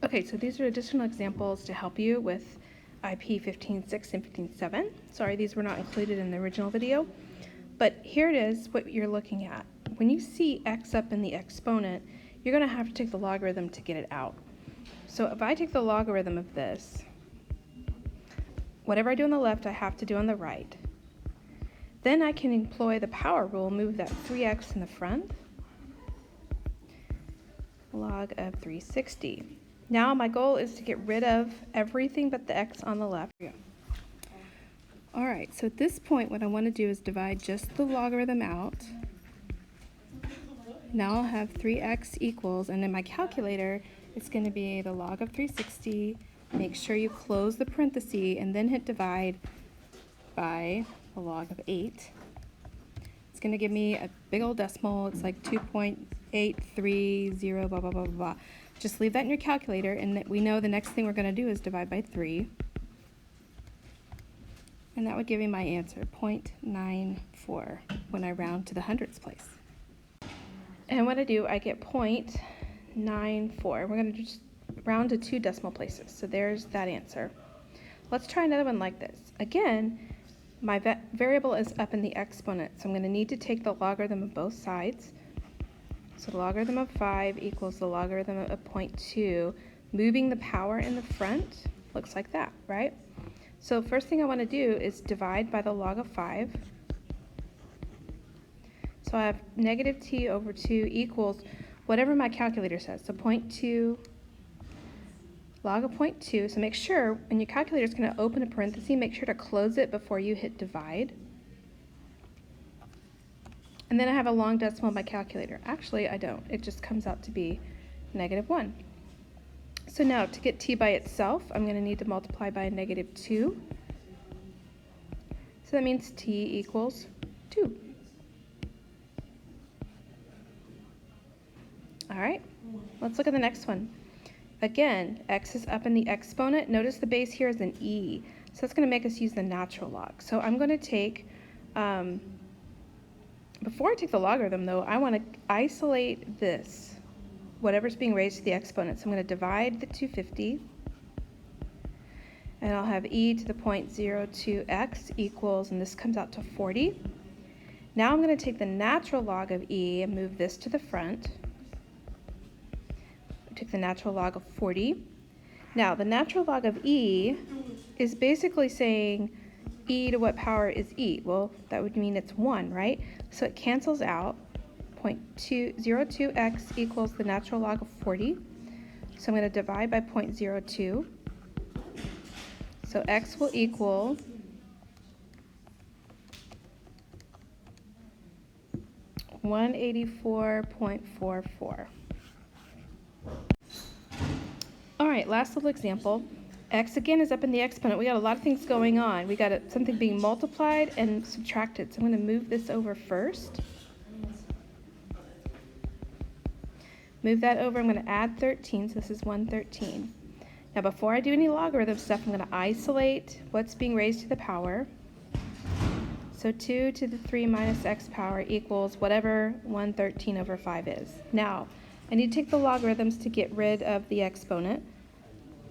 Okay, so these are additional examples to help you with IP 15.6 and 15.7. Sorry, these were not included in the original video, but here it is what you're looking at. When you see x up in the exponent, you're going to have to take the logarithm to get it out. So if I take the logarithm of this, whatever I do on the left, I have to do on the right. Then I can employ the power rule, move that 3x in the front, log of 360. Now my goal is to get rid of everything but the x on the left. All right, so at this point what I want to do is divide just the logarithm out. Now I'll have 3x equals, and in my calculator it's going to be the log of 360. Make sure you close the parenthesis and then hit divide by the log of 8. It's going to give me a big old decimal. It's like 2.830 blah blah blah blah. Just leave that in your calculator, and we know the next thing we're going to do is divide by 3. And that would give me my answer, 0.94, when I round to the hundredths place. And what I do, I get 0.94. We're going to just round to 2 decimal places. So there's that answer. Let's try another one like this. Again, my variable is up in the exponent, so I'm going to need to take the logarithm of both sides. So the logarithm of 5 equals the logarithm of 0.2. Moving the power in the front looks like that, right? So first thing I want to do is divide by the log of 5. So I have negative t over 2 equals whatever my calculator says. So 0.2 log of 0.2. So make sure when your calculator is going to open a parenthesis, make sure to close it before you hit divide. And then I have a long decimal in my calculator. Actually, I don't. It just comes out to be -1. So now to get t by itself, I'm going to need to multiply by -2. So that means t equals 2. All right, let's look at the next one. Again, x is up in the exponent. Notice the base here is an e. So that's going to make us use the natural log. So I'm going to take... before I take the logarithm, though, I want to isolate this, whatever's being raised to the exponent. So I'm going to divide the 250, and I'll have e to the 0.02x equals, and this comes out to 40. Now I'm going to take the natural log of e and move this to the front. Take the natural log of 40. Now, the natural log of e is basically saying e to what power is e? Well, that would mean it's 1, right? So it cancels out. 0.02x equals the natural log of 40. So I'm going to divide by 0.02. So x will equal $184.44. All right, last little example. X again is up in the exponent. We got a lot of things going on. We got something being multiplied and subtracted. So I'm going to move this over first. Move that over. I'm going to add 13. So this is 113. Now before I do any logarithm stuff, I'm going to isolate what's being raised to the power. So 2 to the 3 minus x power equals whatever 113 over 5 is. Now I need to take the logarithms to get rid of the exponent.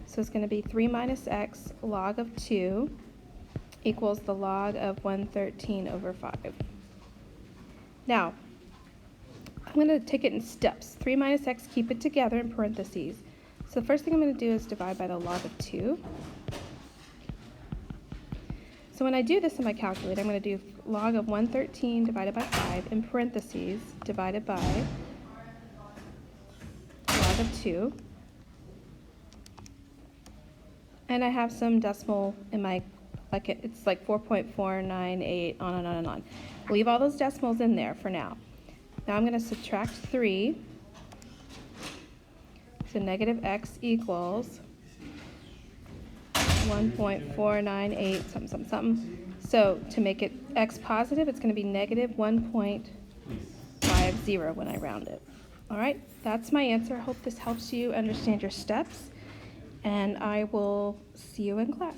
So it's going to be 3 minus x log of 2 equals the log of 113 over 5. Now, I'm going to take it in steps. 3 minus x, keep it together in parentheses. So the first thing I'm going to do is divide by the log of 2. So when I do this in my calculator, I'm going to do log of 113 divided by 5 in parentheses divided by log of 2. And I have some decimal in my, it's like 4.498, on and on and on. Leave all those decimals in there for now. Now I'm going to subtract 3. So negative x equals 1.498 something, something, something. So to make it x positive, it's going to be negative 1.50 when I round it. All right, that's my answer. I hope this helps you understand your steps, and I will see you in class.